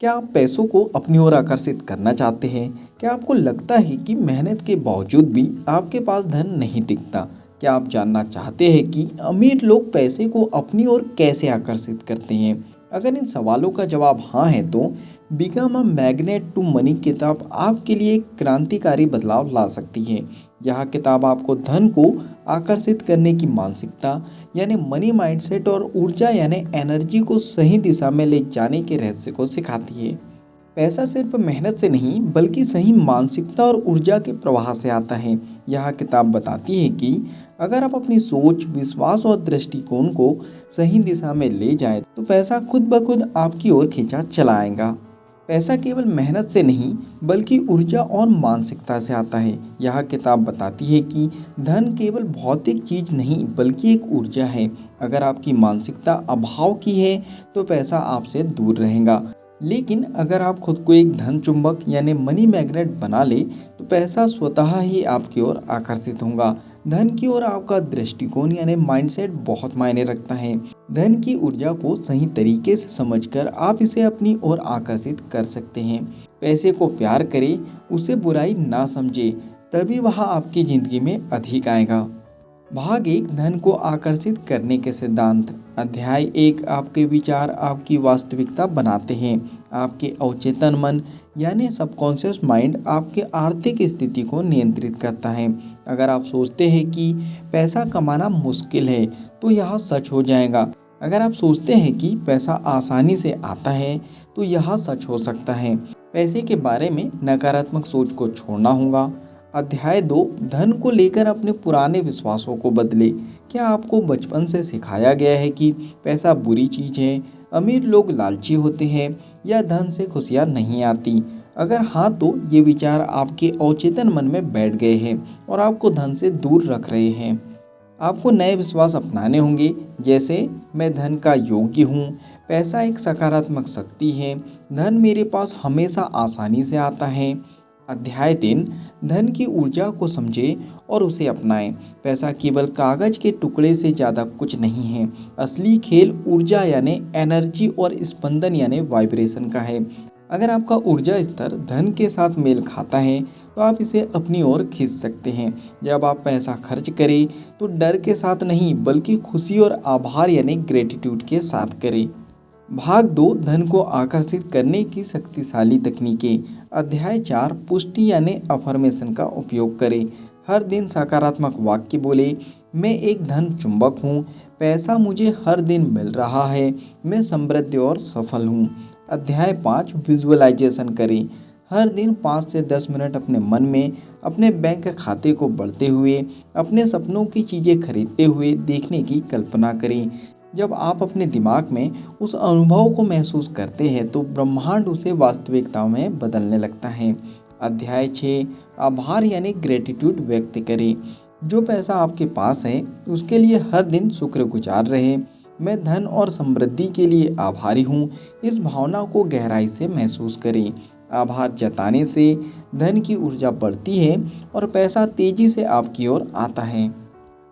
क्या आप पैसों को अपनी ओर आकर्षित करना चाहते हैं? क्या आपको लगता है कि मेहनत के बावजूद भी आपके पास धन नहीं टिकता? क्या आप जानना चाहते हैं कि अमीर लोग पैसे को अपनी ओर कैसे आकर्षित करते हैं? अगर इन सवालों का जवाब हाँ है तो become a magnet to money किताब आपके लिए एक क्रांतिकारी बदलाव ला सकती है। यह किताब आपको धन को आकर्षित करने की मानसिकता यानी मनी माइंडसेट और ऊर्जा यानी एनर्जी को सही दिशा में ले जाने के रहस्य को सिखाती है। पैसा सिर्फ मेहनत से नहीं बल्कि सही मानसिकता और ऊर्जा के प्रवाह से आता है। यह किताब बताती है कि अगर आप अपनी सोच, विश्वास और दृष्टिकोण को सही दिशा में ले जाए तो पैसा खुद ब खुद आपकी ओर खींचा चला आएगा। पैसा केवल मेहनत से नहीं बल्कि ऊर्जा और मानसिकता से आता है। यह किताब बताती है कि धन केवल भौतिक चीज नहीं बल्कि एक ऊर्जा है। अगर आपकी मानसिकता अभाव की है तो पैसा आपसे दूर रहेगा, लेकिन अगर आप खुद को एक धन चुंबक यानी मनी मैग्नेट बना ले तो पैसा स्वतः ही आपकी ओर आकर्षित होगा। धन की ओर आपका दृष्टिकोण यानी माइंडसेट बहुत मायने रखता है। धन की ऊर्जा को सही तरीके से समझकर आप इसे अपनी ओर आकर्षित कर सकते हैं। पैसे को प्यार करें, उसे बुराई ना समझे, तभी वह आपकी जिंदगी में अधिक आएगा। भाग 1, धन को आकर्षित करने के सिद्धांत। अध्याय 1, आपके विचार आपकी वास्तविकता बनाते हैं। आपके अवचेतन मन यानी सबकॉन्शियस माइंड आपके आर्थिक स्थिति को नियंत्रित करता है। अगर आप सोचते हैं कि पैसा कमाना मुश्किल है तो यह सच हो जाएगा। अगर आप सोचते हैं कि पैसा आसानी से आता है तो यह सच हो सकता है। पैसे के बारे में नकारात्मक सोच को छोड़ना होगा। अध्याय 2, धन को लेकर अपने पुराने विश्वासों को बदले। क्या आपको बचपन से सिखाया गया है कि पैसा बुरी चीज है, अमीर लोग लालची होते हैं या धन से खुशियाँ नहीं आती? अगर हाँ तो ये विचार आपके अवचेतन मन में बैठ गए हैं और आपको धन से दूर रख रहे हैं। आपको नए विश्वास अपनाने होंगे, जैसे मैं धन का योग्य हूँ, पैसा एक सकारात्मक शक्ति है, धन मेरे पास हमेशा आसानी से आता है। अध्याय 3, धन की ऊर्जा को समझें और उसे अपनाएं। पैसा केवल कागज के टुकड़े से ज़्यादा कुछ नहीं है। असली खेल ऊर्जा यानी एनर्जी और स्पंदन यानी वाइब्रेशन का है। अगर आपका ऊर्जा स्तर धन के साथ मेल खाता है तो आप इसे अपनी ओर खींच सकते हैं। जब आप पैसा खर्च करें तो डर के साथ नहीं बल्कि खुशी और आभार यानी ग्रेटिट्यूड के साथ करें। भाग 2, धन को आकर्षित करने की शक्तिशाली तकनीकें। अध्याय 4, पुष्टि यानी अफर्मेशन का उपयोग करें। हर दिन सकारात्मक वाक्य बोले, मैं एक धन चुंबक हूँ, पैसा मुझे हर दिन मिल रहा है, मैं समृद्ध और सफल हूँ। अध्याय 5, विजुअलाइजेशन करें। हर दिन 5 से 10 मिनट अपने मन में अपने बैंक खाते को बढ़ते हुए, अपने सपनों की चीज़ें खरीदते हुए देखने की कल्पना करें। जब आप अपने दिमाग में उस अनुभव को महसूस करते हैं तो ब्रह्मांड उसे वास्तविकता में बदलने लगता है। अध्याय 6, आभार यानी ग्रेटिट्यूड व्यक्त करें। जो पैसा आपके पास है उसके लिए हर दिन शुक्रगुजार रहे। मैं धन और समृद्धि के लिए आभारी हूँ। इस भावना को गहराई से महसूस करें। आभार जताने से धन की ऊर्जा बढ़ती है और पैसा तेजी से आपकी ओर आता है।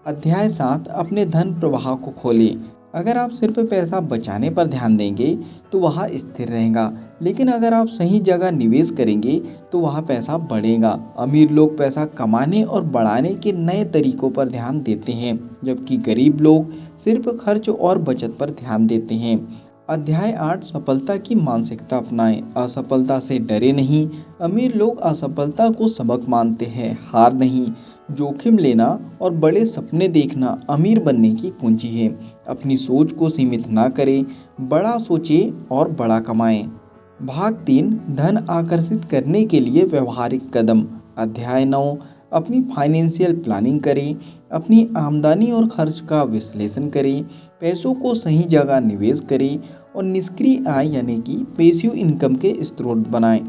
अध्याय 7, अपने धन प्रवाह को खोलें। अगर आप सिर्फ पैसा बचाने पर ध्यान देंगे तो वह स्थिर रहेगा, लेकिन अगर आप सही जगह निवेश करेंगे तो वह पैसा बढ़ेगा। अमीर लोग पैसा कमाने और बढ़ाने के नए तरीकों पर ध्यान देते हैं, जबकि गरीब लोग सिर्फ खर्च और बचत पर ध्यान देते हैं। अध्याय 8, सफलता की मानसिकता अपनाएं। असफलता से डरे नहीं। अमीर लोग असफलता को सबक मानते हैं, हार नहीं। जोखिम लेना और बड़े सपने देखना अमीर बनने की कुंजी है। अपनी सोच को सीमित ना करें, बड़ा सोचें और बड़ा कमाएं। भाग 3, धन आकर्षित करने के लिए व्यवहारिक कदम। अध्याय 9, अपनी फाइनेंशियल प्लानिंग करें। अपनी आमदनी और खर्च का विश्लेषण करें। पैसों को सही जगह निवेश करें और निष्क्रिय आय यानी कि पैसिव इनकम के स्रोत बनाएं।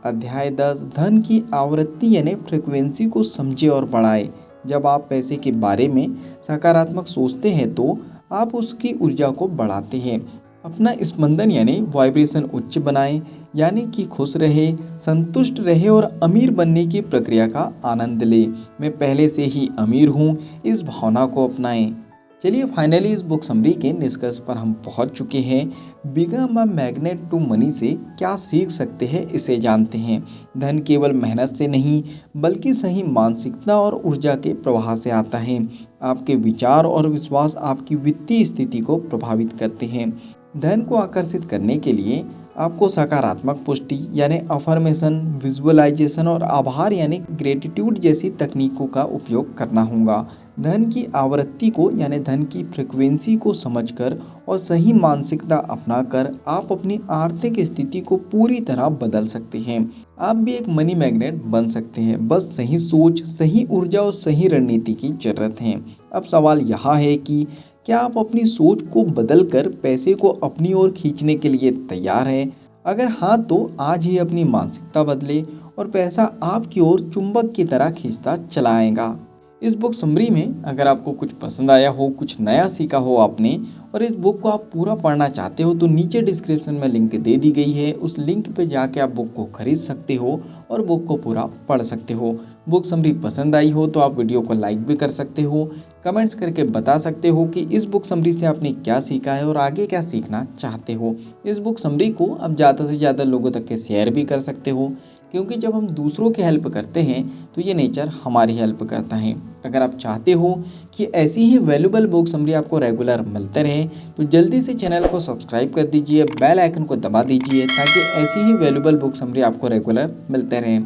अध्याय 10, धन की आवृत्ति यानी फ्रिक्वेंसी को समझे और बढ़ाएं। जब आप पैसे के बारे में सकारात्मक सोचते हैं तो आप उसकी ऊर्जा को बढ़ाते हैं। अपना स्पंदन यानी वाइब्रेशन उच्च बनाएं, यानी कि खुश रहे, संतुष्ट रहे और अमीर बनने की प्रक्रिया का आनंद ले। मैं पहले से ही अमीर हूँ, इस भावना को अपनाएं। चलिए फाइनली इस बुक समरी के निष्कर्ष पर हम पहुंच चुके हैं। Become a magnet to money से क्या सीख सकते हैं इसे जानते हैं। धन केवल मेहनत से नहीं बल्कि सही मानसिकता और ऊर्जा के प्रवाह से आता है। आपके विचार और विश्वास आपकी वित्तीय स्थिति को प्रभावित करते हैं। धन को आकर्षित करने के लिए आपको सकारात्मक पुष्टि यानी अफर्मेशन, विजुअलाइजेशन और आभार यानी ग्रेटिट्यूड जैसी तकनीकों का उपयोग करना होगा। धन की आवृत्ति को यानी धन की फ्रिक्वेंसी को समझकर और सही मानसिकता अपनाकर आप अपनी आर्थिक स्थिति को पूरी तरह बदल सकते हैं। आप भी एक मनी मैग्नेट बन सकते हैं, बस सही सोच, सही ऊर्जा और सही रणनीति की जरूरत है। अब सवाल यहाँ है कि क्या आप अपनी सोच को बदलकर पैसे को अपनी ओर खींचने के लिए तैयार हैं? अगर हाँ तो आज ही अपनी मानसिकता बदले और पैसा आपकी ओर चुंबक की तरह खींचता चला आएगा। इस बुक समरी में अगर आपको कुछ पसंद आया हो, कुछ नया सीखा हो आपने और इस बुक को आप पूरा पढ़ना चाहते हो तो नीचे डिस्क्रिप्शन में लिंक दे दी गई है। उस लिंक पे जाके आप बुक को खरीद सकते हो और बुक को पूरा पढ़ सकते हो। बुक समरी पसंद आई हो तो आप वीडियो को लाइक भी कर सकते हो, कमेंट्स करके बता सकते हो कि इस बुक समरी से आपने क्या सीखा है और आगे क्या सीखना चाहते हो। इस बुक समरी को आप ज़्यादा से ज़्यादा लोगों तक के शेयर भी कर सकते हो, क्योंकि जब हम दूसरों की हेल्प करते हैं तो ये नेचर हमारी हेल्प करता है। अगर आप चाहते हो कि ऐसी ही वैल्यूबल बुक समरी आपको रेगुलर मिलते रहे तो जल्दी से चैनल को सब्सक्राइब कर दीजिए, बेल आइकन को दबा दीजिए ताकि ऐसी ही वैल्यूबल बुक समरी आपको रेगुलर मिलते रहें।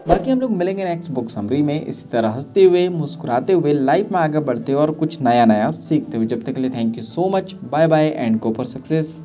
बाकी हम लोग मिलेंगे नेक्स्ट बुक समरी में इसी तरह हंसते हुए, मुस्कुराते हुए, लाइफ में आगे बढ़ते हुए और कुछ नया नया सीखते हुए। जब तक के लिए thank you so much, bye bye and go for success.